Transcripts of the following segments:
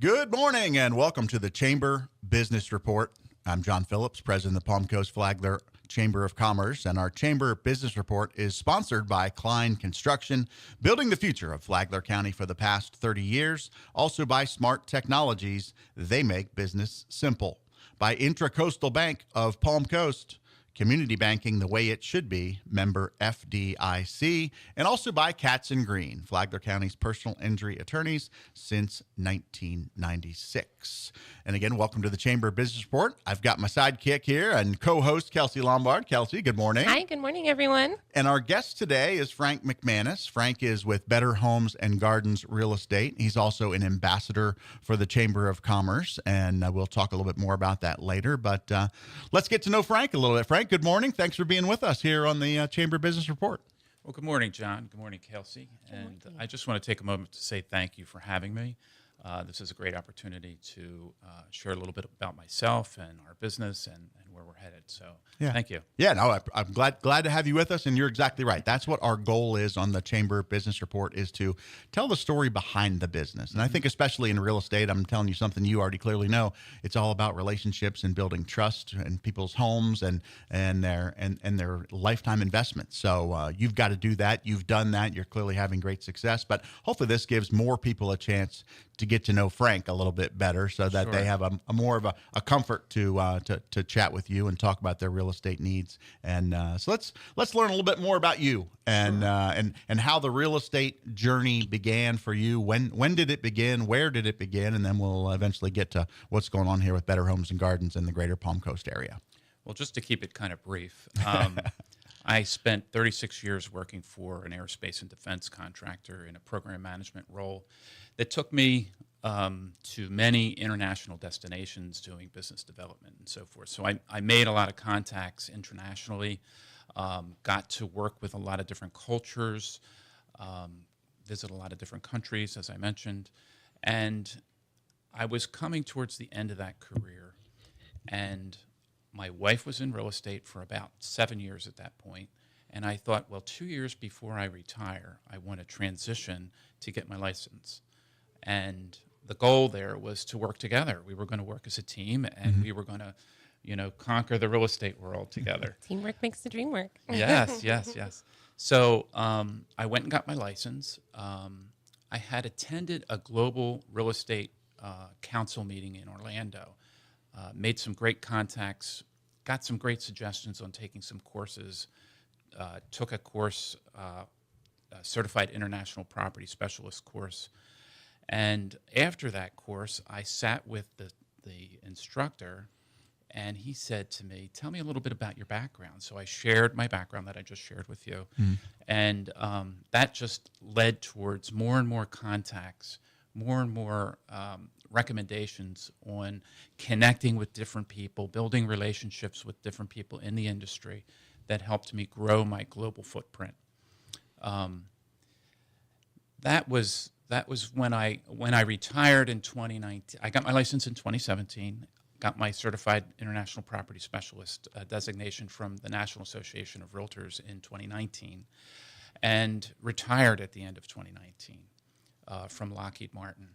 Good morning and welcome to the Chamber Business Report. I'm John Phillips, President of the Palm Coast Flagler Chamber of Commerce, and our Chamber Business Report is sponsored by Cline Construction, building the future of Flagler County for the past 30 years. Also by Smart Technologies, they make business simple. By Intracoastal Bank of Palm Coast, community banking the way it should be, member FDIC, and also by Katz Green, Flagler County's personal injury attorneys since 1996. And again, welcome to the Chamber Business Report. I've got my sidekick here and co-host Kelsie Lombard. Kelsie, good morning. Hi, good morning, everyone. And our guest today is Frank McManus. Frank is with Better Homes and Gardens Real Estate. He's also an ambassador for the Chamber of Commerce, and we'll talk a little bit more about that later. But let's get to know Frank a little bit. Frank, good morning. Thanks for being with us here on the Chamber Business Report. Well, good morning, John. Good morning, Kelsie. And I just want to take a moment to say thank you for having me. This is a great opportunity to share a little bit about myself and our business and where we're headed. So thank you. Yeah, no, I'm glad to have you with us, and you're exactly right. That's what our goal is on the Chamber Business Report, is to tell the story behind the business. And I think especially in real estate, I'm telling you something you already clearly know, it's all about relationships and building trust in people's homes and their lifetime investments. So you've got to do that. You've done that. You're clearly having great success. But hopefully this gives more people a chance to get to know Frank a little bit better, so that they have a more of a comfort to chat with you and talk about their real estate needs. And so let's learn a little bit more about you and how the real estate journey began for you. When did it begin? Where did it begin? And then we'll eventually get to what's going on here with Better Homes and Gardens in the greater Palm Coast area. Well, just to keep it kind of brief, I spent 36 years working for an aerospace and defense contractor in a program management role that took me to many international destinations doing business development and so forth. So I made a lot of contacts internationally, got to work with a lot of different cultures, visit a lot of different countries, as I mentioned. And I was coming towards the end of that career, and my wife was in real estate for about 7 years at that point. And I thought, well, 2 years before I retire, I want to transition to get my license. And the goal there was to work together. We were going to work as a team, and we were going to, conquer the real estate world together. Teamwork makes the dream work. Yes. So I went and got my license. I had attended a global real estate council meeting in Orlando, made some great contacts, got some great suggestions on taking some courses, took a course, a Certified International Property Specialist course. And after that course, I sat with the instructor, and he said to me, "Tell me a little bit about your background." So I shared my background that I just shared with you. And that just led towards more and more contacts, more and more recommendations on connecting with different people, building relationships with different people in the industry that helped me grow my global footprint. That was when I retired in 2019. I got my license in 2017, got my Certified International Property Specialist designation from the National Association of Realtors in 2019, and retired at the end of 2019 from Lockheed Martin,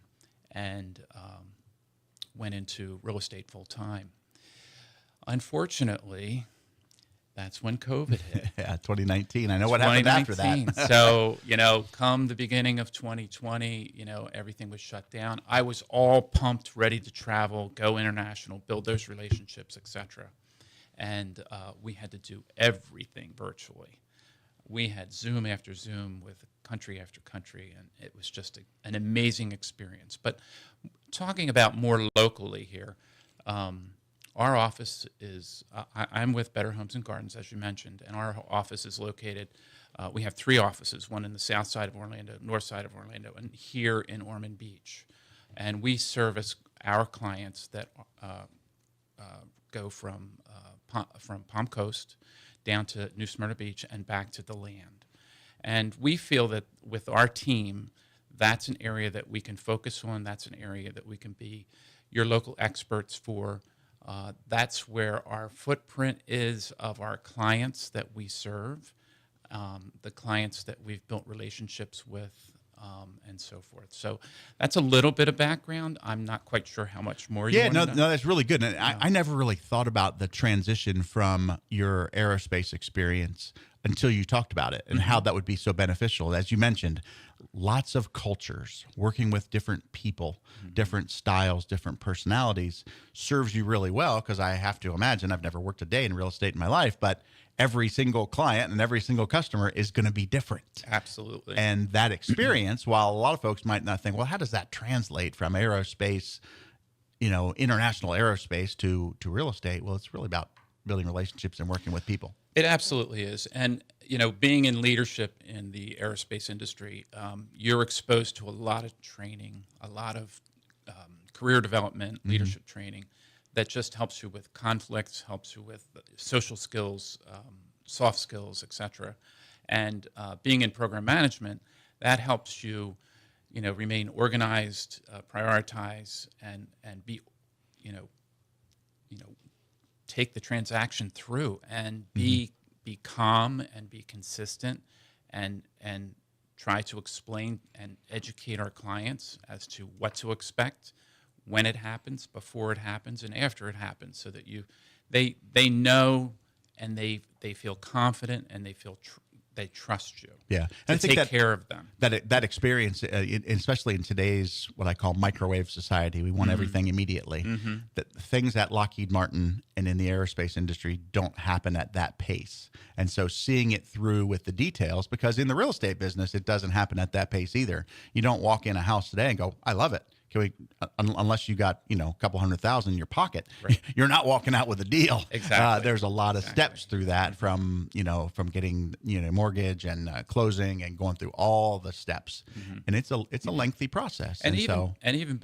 and went into real estate full time. Unfortunately, that's when COVID hit. Yeah, 2019. I know what happened after that. So, come the beginning of 2020, everything was shut down. I was all pumped, ready to travel, go international, build those relationships, etc. And we had to do everything virtually. We had Zoom after Zoom with country after country, and it was just an amazing experience. But talking about more locally here, our office is, I'm with Better Homes and Gardens, as you mentioned, and our office is located, we have 3 offices, one in the south side of Orlando, north side of Orlando, and here in Ormond Beach. And we service our clients that go from Palm Coast down to New Smyrna Beach and back to the land. And we feel that with our team, that's an area that we can focus on, that's an area that we can be your local experts for. That's where our footprint is of our clients that we serve, the clients that we've built relationships with and so forth. So that's a little bit of background. I'm not quite sure how much more you Yeah, want no, to know. no, that's really good. And I never really thought about the transition from your aerospace experience until you talked about it and how that would be so beneficial. As you mentioned, lots of cultures, working with different people, different styles, different personalities serves you really well, because I have to imagine, I've never worked a day in real estate in my life, but every single client and every single customer is going to be different. Absolutely. And that experience, while a lot of folks might not think, well, how does that translate from aerospace, international aerospace to real estate? Well, it's really about building relationships and working with people. It absolutely is. And, being in leadership in the aerospace industry, you're exposed to a lot of training, a lot of career development, leadership training that just helps you with conflicts, helps you with social skills, soft skills, etc. And being in program management, that helps you, remain organized, prioritize, and be, take the transaction through and be calm and be consistent and try to explain and educate our clients as to what to expect when it happens, before it happens, and after it happens, so that they know and they feel confident and they feel they trust you. Yeah, and to take care of them. That experience, especially in today's what I call microwave society, we want everything immediately. That things at Lockheed Martin and in the aerospace industry don't happen at that pace, and so seeing it through with the details, because in the real estate business, it doesn't happen at that pace either. You don't walk in a house today and go, "I love it." Can we, unless you got a couple $100,000 in your pocket, Right. You're not walking out with a deal. Exactly. There's a lot of steps through that, from getting mortgage and closing and going through all the steps, and it's a lengthy process. And even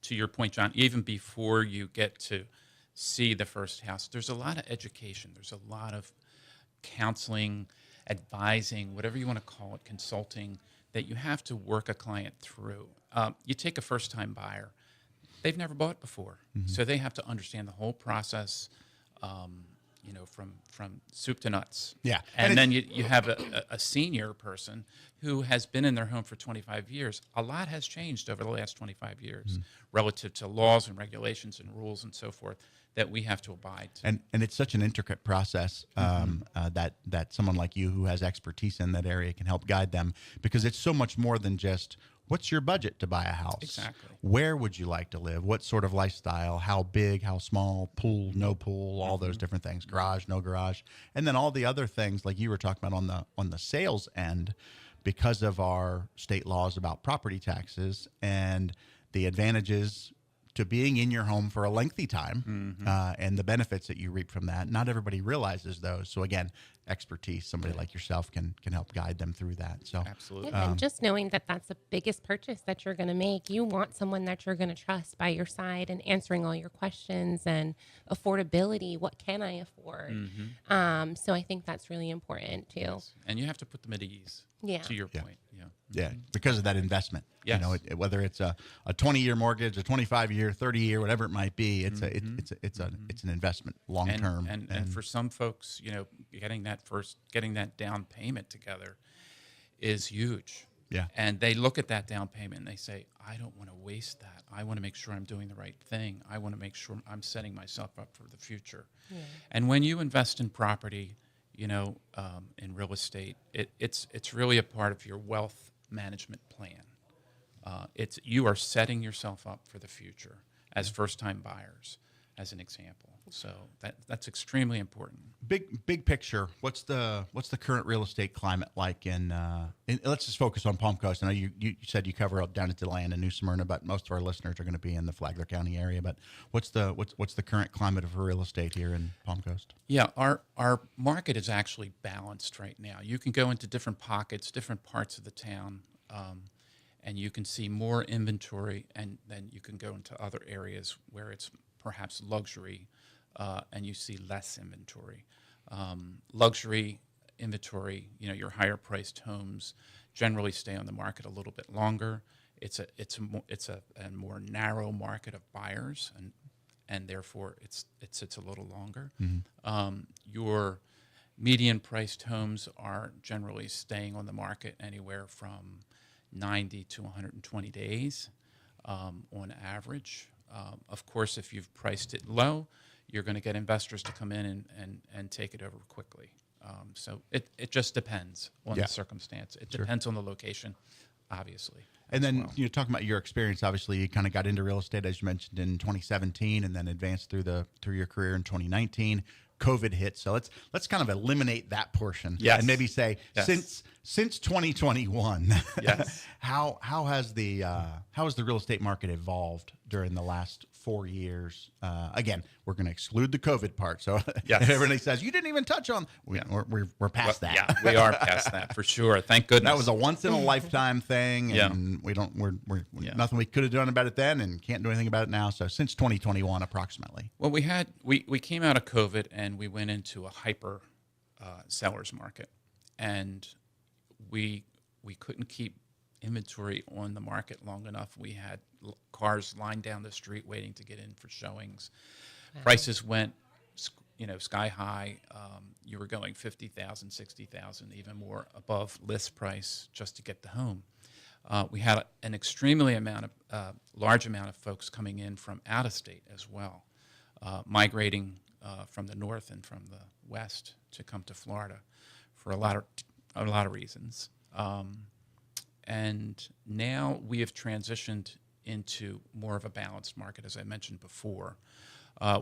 to your point, John, even before you get to see the first house, there's a lot of education. There's a lot of counseling, advising, whatever you want to call it, consulting, that you have to work a client through. You take a first-time buyer; they've never bought before, so they have to understand the whole process, from soup to nuts. Yeah. And then you have a senior person who has been in their home for 25 years. A lot has changed over the last 25 years relative to laws and regulations and rules and so forth that we have to abide to. And it's such an intricate process that someone like you, who has expertise in that area, can help guide them, because it's so much more than just, what's your budget to buy a house? Exactly. Where would you like to live? What sort of lifestyle? How big? How small? Pool? No pool? All those different things. Garage? No garage? And then all the other things like you were talking about on the sales end, because of our state laws about property taxes and the advantages to being in your home for a lengthy time, and the benefits that you reap from that. Not everybody realizes those. So again, expertise, somebody like yourself can help guide them through that. So Absolutely. And just knowing that that's the biggest purchase that you're going to make, you want someone that you're going to trust by your side and answering all your questions, and affordability. What can I afford? So I think that's really important too. Yes. And you have to put them at ease. Yeah. To your point. Yeah. yeah, because of that investment. Yes. Whether it's a 20-year mortgage, a 25-year, 30-year, whatever it might be, it's it's an investment long term. And for some folks, getting that down payment together is huge. Yeah. And they look at that down payment and they say, I don't want to waste that. I want to make sure I'm doing the right thing. I want to make sure I'm setting myself up for the future. Yeah. And when you invest in property, in real estate, it's really a part of your wealth management plan. You are setting yourself up for the future as first-time buyers, as an example. So that's extremely important. Big picture. What's the current real estate climate like in let's just focus on Palm Coast. I know you said you cover up down at DeLand and New Smyrna, but most of our listeners are going to be in the Flagler County area. But what's the current climate of real estate here in Palm Coast? Yeah, our market is actually balanced right now. You can go into different pockets, different parts of the town, and you can see more inventory, and then you can go into other areas where it's perhaps luxury, and you see less inventory. Luxury inventory, your higher priced homes generally stay on the market a little bit longer. It's a more narrow market of buyers, and therefore it sits a little longer. Your median priced homes are generally staying on the market anywhere from 90 to 120 days on average. Of course, if you've priced it low, you're going to get investors to come in and take it over quickly. So it just depends on the circumstance. It depends on the location, obviously. And then you're talking about your experience. Obviously, you kind of got into real estate, as you mentioned, in 2017, and then advanced through your career in 2019. COVID hit, so let's kind of eliminate that portion, and maybe say since 2021, how has the real estate market evolved during the last 4 years? Again, we're going to exclude the COVID part. So if everybody says you didn't even touch on, we're past that. Yeah, we are past that for sure. Thank goodness. That was a once in a lifetime thing, and we're nothing we could have done about it then, and can't do anything about it now. So since 2021, approximately. Well, we came out of COVID and we went into a hyper seller's market, and we couldn't keep inventory on the market long enough. We had cars lined down the street waiting to get in for showings. Wow. Prices went, sky high. You were going $50,000, $60,000, even more above list price just to get the home. We had an extremely large amount of folks coming in from out of state as well, migrating from the north and from the west to come to Florida for a lot of reasons. And now we have transitioned into more of a balanced market, as I mentioned before,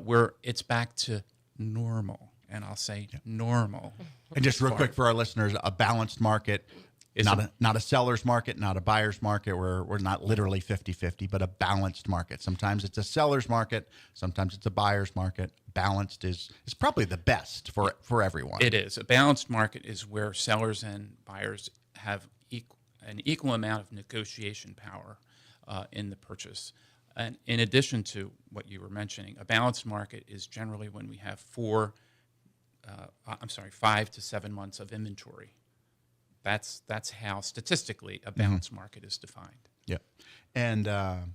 where it's back to normal. And I'll say normal. And just real quick for our listeners, a balanced market is not a seller's market, not a buyer's market. We're not literally 50-50, but a balanced market. Sometimes it's a seller's market. Sometimes it's a buyer's market. Balanced is probably the best for everyone. It is. A balanced market is where sellers and buyers have an equal amount of negotiation power in the purchase. And in addition to what you were mentioning, a balanced market is generally when we have 5 to 7 months of inventory. That's how statistically a balanced market is defined. Yeah, and how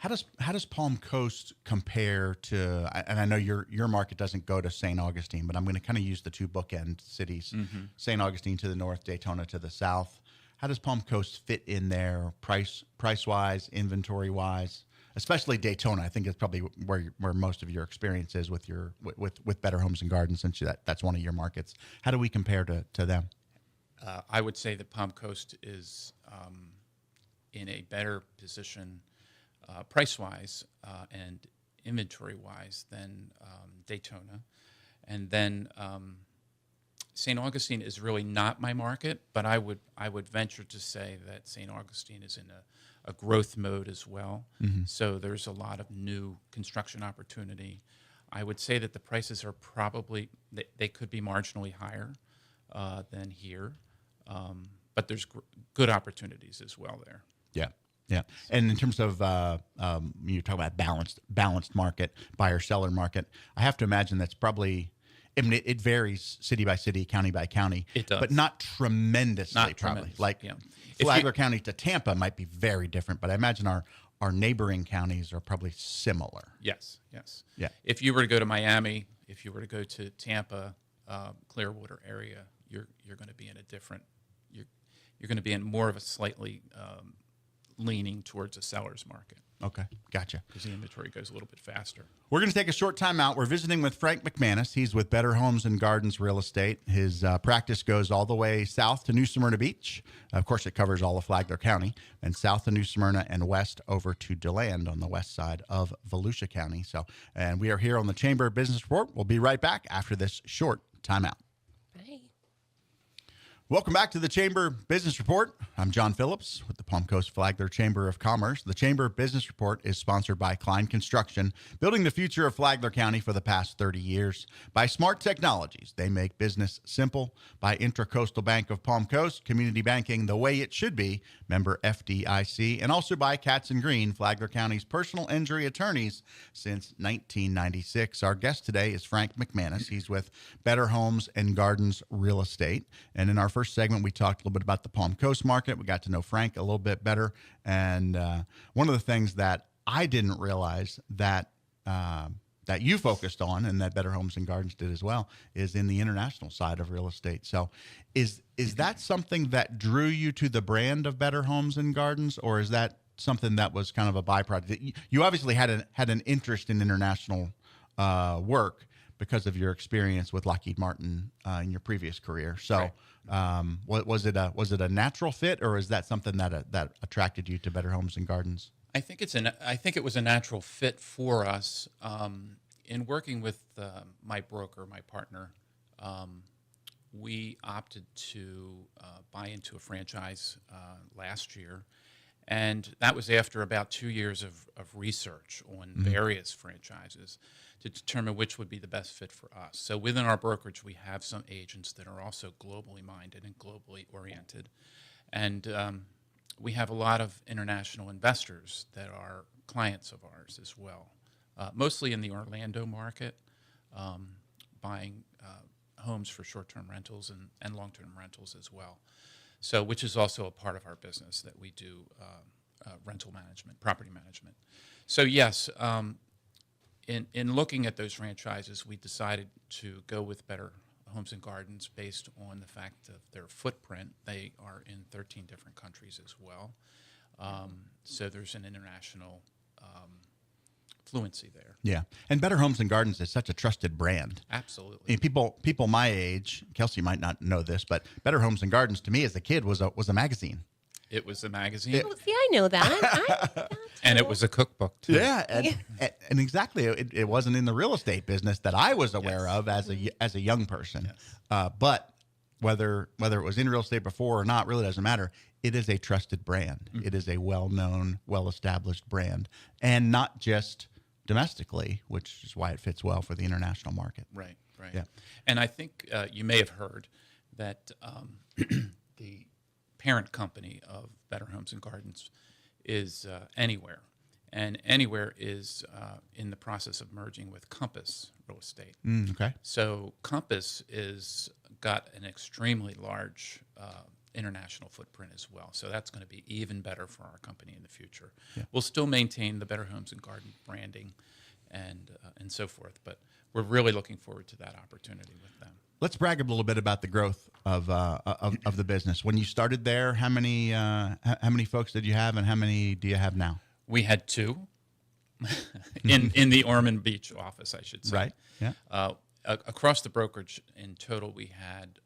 does Palm Coast compare to? And I know your market doesn't go to St. Augustine, but I'm going to kind of use the two bookend cities: St. Augustine to the north, Daytona to the south. How does Palm Coast fit in there, price wise, inventory wise? Especially Daytona, I think it's probably where most of your experience is with Better Homes and Gardens, since that's one of your markets. How do we compare to them? I would say that Palm Coast is in a better position price-wise and inventory-wise than Daytona. And then St. Augustine is really not my market, but I would venture to say that St. Augustine is in a growth mode as well. So there's a lot of new construction opportunity. I would say that the prices are probably, they could be marginally higher than here, but there's good opportunities as well there. Yeah. And in terms of you talk about balanced market, buyer-seller market, I have to imagine that's probably, I mean, it varies city by city, county by county. It does. But not tremendously, Not probably. tremendous, Like Flagler County to Tampa might be very different, but I imagine our neighboring counties are probably similar. Yes. Yeah. If you were to go to Miami, if you were to go to Tampa, Clearwater area, you're going to be in a different, you're going to be in more of a slightly leaning towards a seller's market. Okay, gotcha. Because the inventory goes a little bit faster. We're going to take a short time out. We're visiting with Frank McManus. He's with Better Homes and Gardens Real Estate. His practice goes all the way south to New Smyrna Beach. Of course, it covers all of Flagler County, and south to New Smyrna and west over to DeLand on the west side of Volusia County. And we are here on the Chamber Business Report. We'll be right back after this short timeout. Bye. Welcome back to the Chamber Business Report. I'm John Phillips with the Palm Coast Flagler Chamber of Commerce. The Chamber Business Report is sponsored by Cline Construction, building the future of Flagler County for the past 30 years. By Smart Technologies, they make business simple. By Intracoastal Bank of Palm Coast, community banking the way it should be, member FDIC. And also by Katz Green, Flagler County's personal injury attorneys since 1996. Our guest today is Frank McManus. He's with Better Homes and Gardens Real Estate. And in our first segment, we talked a little bit about the Palm Coast market. We got to know Frank a little bit better. And one of the things that I didn't realize that that you focused on, and that Better Homes and Gardens did as well, is in the international side of real estate. So, is that something that drew you to the brand of Better Homes and Gardens, or is that something that was kind of a byproduct? You obviously had an interest in international work because of your experience with Lockheed Martin in your previous career. So, was it a natural fit, or is that something that attracted you to Better Homes and Gardens? I think it was a natural fit for us. In working with my broker, my partner, we opted to buy into a franchise last year, and that was after about 2 years of research on various franchises to determine which would be the best fit for us. So within our brokerage, we have some agents that are also globally minded and globally oriented, and we have a lot of international investors that are clients of ours as well, mostly in the Orlando market, buying homes for short-term rentals and long-term rentals as well. So, which is also a part of our business that we do rental management, property management. So yes, in looking at those franchises, we decided to go with Better Homes and Gardens based on the fact of their footprint. They are in 13 different countries as well. So there's an international fluency there. Yeah, and Better Homes and Gardens is such a trusted brand. Absolutely. And people my age, Kelsie might not know this, but Better Homes and Gardens to me as a kid was a magazine. It was a magazine. Oh, see, I know that. And it was a cookbook too. Yeah, and exactly, it wasn't in the real estate business that I was aware of as a young person. Yes. But whether it was in real estate before or not really doesn't matter. It is a trusted brand. Mm-hmm. It is a well-known, well-established brand, and not just domestically, which is why it fits well for the international market. Right. Yeah. And I think you may have heard that the parent company of Better Homes and Gardens is Anywhere. And Anywhere is in the process of merging with Compass Real Estate. Okay. So Compass is got an extremely large international footprint as well. So that's going to be even better for our company in the future. Yeah. We'll still maintain the Better Homes and Garden branding and so forth, but we're really looking forward to that opportunity with them. Let's brag a little bit about the growth of the business. When you started there, how many folks did you have, and how many do you have now? We had 2 in the Ormond Beach office, I should say. Right. Yeah. Across the brokerage, in total, we had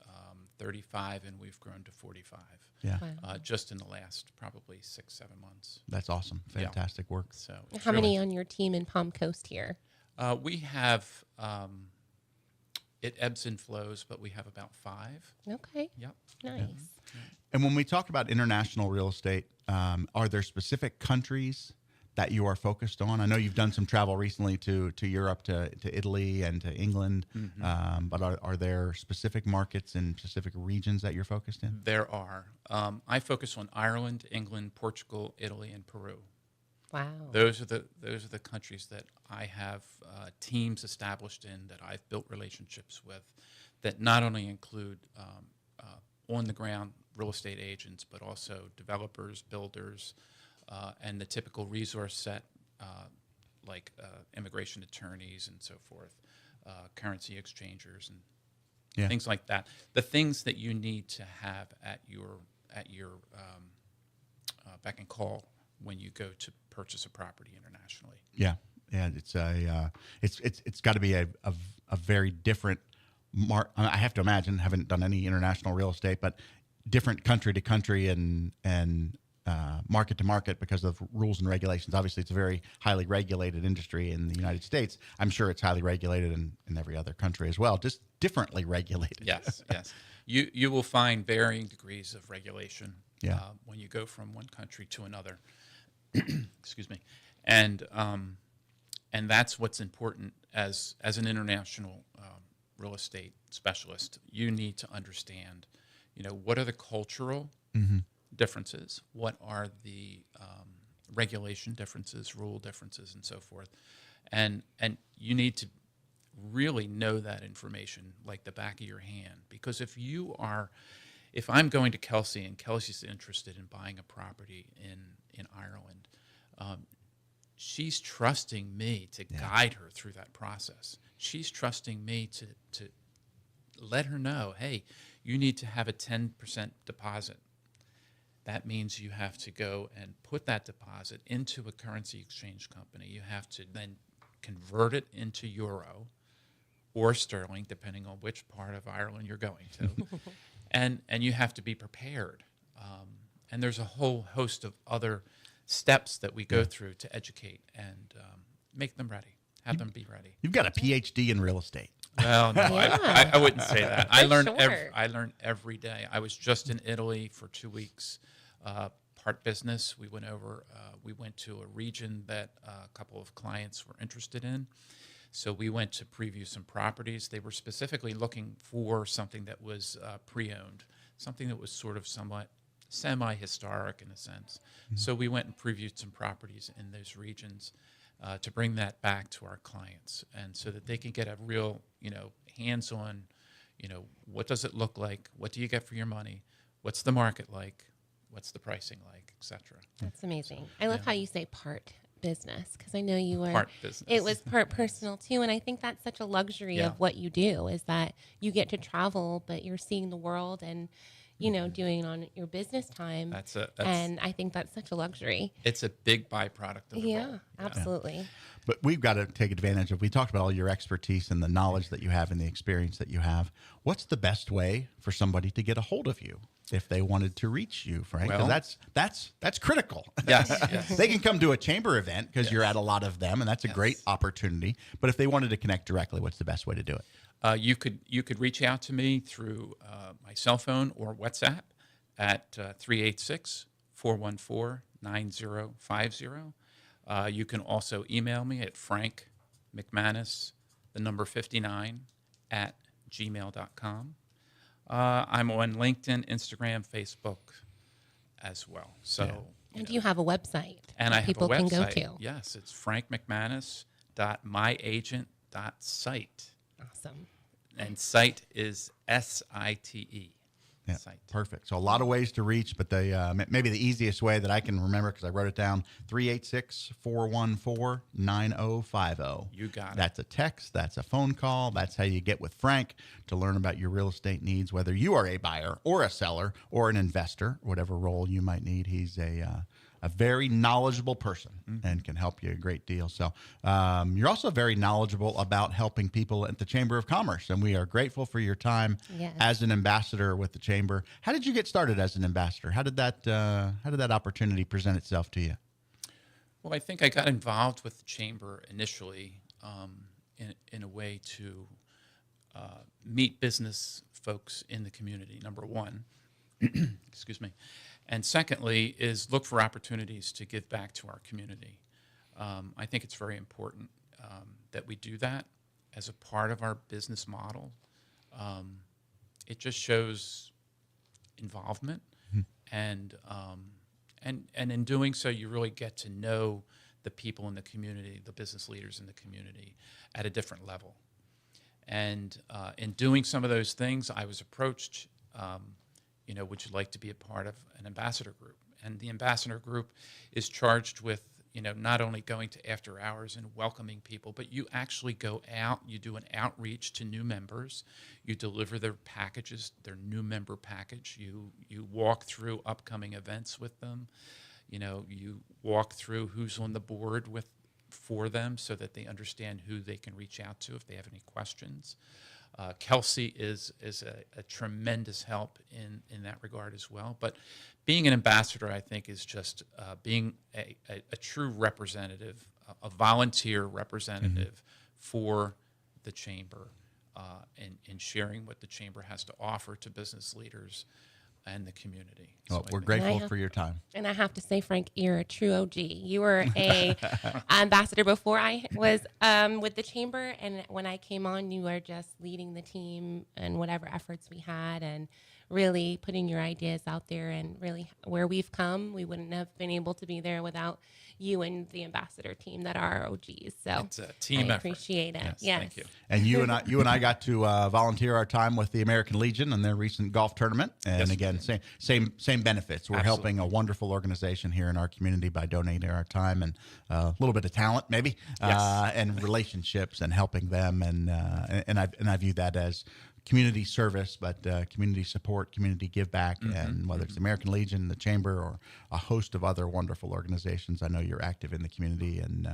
35, and we've grown to 45. Yeah. Wow. Just in the last probably 6-7 months. That's awesome. Fantastic work. So how many on your team in Palm Coast here? We have. It ebbs and flows, but we have about 5. Okay. Yep. Nice. Yeah. And when we talk about international real estate, are there specific countries that you are focused on? I know you've done some travel recently to Europe, to Italy, and to England, but are there specific markets and specific regions that you're focused in? There are. I focus on Ireland, England, Portugal, Italy, and Peru. Wow. Those are the countries that I have teams established in, that I've built relationships with, that not only include on the ground real estate agents, but also developers, builders, and the typical resource set like immigration attorneys and so forth, currency exchangers and things like that. The things that you need to have at your beck and call when you go to purchase a property internationally. Yeah, it's got to be a very different I have to imagine, haven't done any international real estate, but different country to country and market to market because of rules and regulations. Obviously, it's a very highly regulated industry in the United States. I'm sure it's highly regulated in every other country as well, just differently regulated. Yes. You will find varying degrees of regulation when you go from one country to another. Excuse me, and that's what's important as an international real estate specialist. You need to understand, what are the cultural differences, what are the regulation differences, rule differences, and so forth, and you need to really know that information like the back of your hand, because if I'm going to Kelsie and Kelsie's interested in buying a property in Ireland, she's trusting me to guide her through that process. She's trusting me to let her know, hey, you need to have a 10% deposit. That means you have to go and put that deposit into a currency exchange company. You have to then convert it into euro or sterling, depending on which part of Ireland you're going to. and you have to be prepared. And there's a whole host of other steps that we go through to educate and make them ready, have them be ready. You've got a PhD in real estate. Well, no, I wouldn't say that. I learn every day. I was just in Italy for 2 weeks, part business. We went to a region that a couple of clients were interested in. So we went to preview some properties. They were specifically looking for something that was pre-owned, something that was sort of somewhat semi-historic in a sense. Mm-hmm. So we went and previewed some properties in those regions to bring that back to our clients, and so that they can get a real, hands-on, what does it look like? What do you get for your money? What's the market like? What's the pricing like, et cetera? That's amazing. I love how you say part business, because I know you were part business. It was part personal too, and I think that's such a luxury of what you do, is that you get to travel, but you're seeing the world and doing on your business time. That's and I think that's such a luxury. It's a big byproduct of the role. Absolutely. Yeah. But we've got to take advantage of, we talked about all your expertise and the knowledge that you have and the experience that you have. What's the best way for somebody to get a hold of you if they wanted to reach you, Frank? Because that's critical. Yes. They can come to a chamber event because you're at a lot of them, and that's a great opportunity. But if they wanted to connect directly, what's the best way to do it? You could reach out to me through my cell phone or WhatsApp at 386-414-9050. You can also email me at Frank McManus, the number 59, at gmail.com. I'm on LinkedIn, Instagram, Facebook as well. So, and do you have a website and I have people a website, can go to? Yes, it's frankmcmanus.myagent.site. Awesome. And site is SITE. Yeah, Site. perfect. So a lot of ways to reach, but maybe the easiest way that I can remember, because I wrote it down, 386-414-9050. You got it. That's a text. That's a phone call. That's how you get with Frank to learn about your real estate needs, whether you are a buyer or a seller or an investor, whatever role you might need. He's a very knowledgeable person and can help you a great deal. So you're also very knowledgeable about helping people at the Chamber of Commerce, and we are grateful for your time as an ambassador with the Chamber. How did you get started as an ambassador? How did that opportunity present itself to you? Well, I think I got involved with the Chamber initially in a way to meet business folks in the community, number one. Excuse me. And secondly is look for opportunities to give back to our community. I think it's very important that we do that as a part of our business model. It just shows involvement, and in doing so, you really get to know the people in the community, the business leaders in the community, at a different level. And in doing some of those things, I was approached. Would you like to be a part of an ambassador group? And the ambassador group is charged with, not only going to after hours and welcoming people, but you actually go out, you do an outreach to new members, you deliver their packages, their new member package, you walk through upcoming events with them, you walk through who's on the board for them so that they understand who they can reach out to if they have any questions. Kelsie is a tremendous help in that regard as well. But being an ambassador, I think, is just being a true representative, a volunteer representative for the Chamber, and sharing what the Chamber has to offer to business leaders and the community. Well, we're grateful for your time. And I have to say, Frank, you're a true OG. You were a ambassador before I was with the Chamber, and when I came on, you were just leading the team and whatever efforts we had, and really putting your ideas out there, and really where we've come, we wouldn't have been able to be there without you and the ambassador team that are our OGs. So It's a team I effort. appreciate it. Yes, Yes. thank you. And you and I got to volunteer our time with the American Legion in their recent golf tournament. And Yes, we again, did. same benefits. We're Absolutely. helping a wonderful organization here in our community by donating our time and a little bit of talent, maybe, Yes. and relationships, and helping them. And I view that as community service, but community support, community give back, and whether it's the American Legion, the Chamber, or a host of other wonderful organizations. I know you're active in the community, and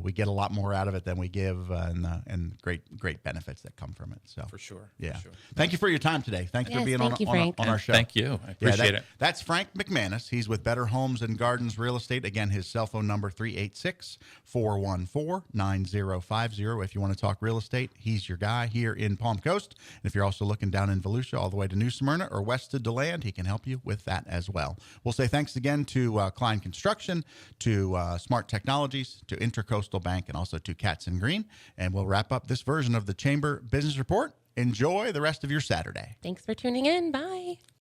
we get a lot more out of it than we give, and great benefits that come from it. So For sure. yeah. For sure. Thank you for your time today. Thanks for Yes, being thank you, Frank. on our show. Thank you. I appreciate it. That's Frank McManus. He's with Better Homes and Gardens Real Estate. Again, his cell phone number 386-414-9050. If you want to talk real estate, he's your guy here in Palm Coast. And if you're also looking down in Volusia all the way to New Smyrna or west to DeLand, he can help you with that as well. We'll say thanks again to Cline Construction, to Smart Technologies, to Intracoastal Bank, and also to Katz Green. And we'll wrap up this version of the Chamber Business Report. Enjoy the rest of your Saturday. Thanks for tuning in. Bye.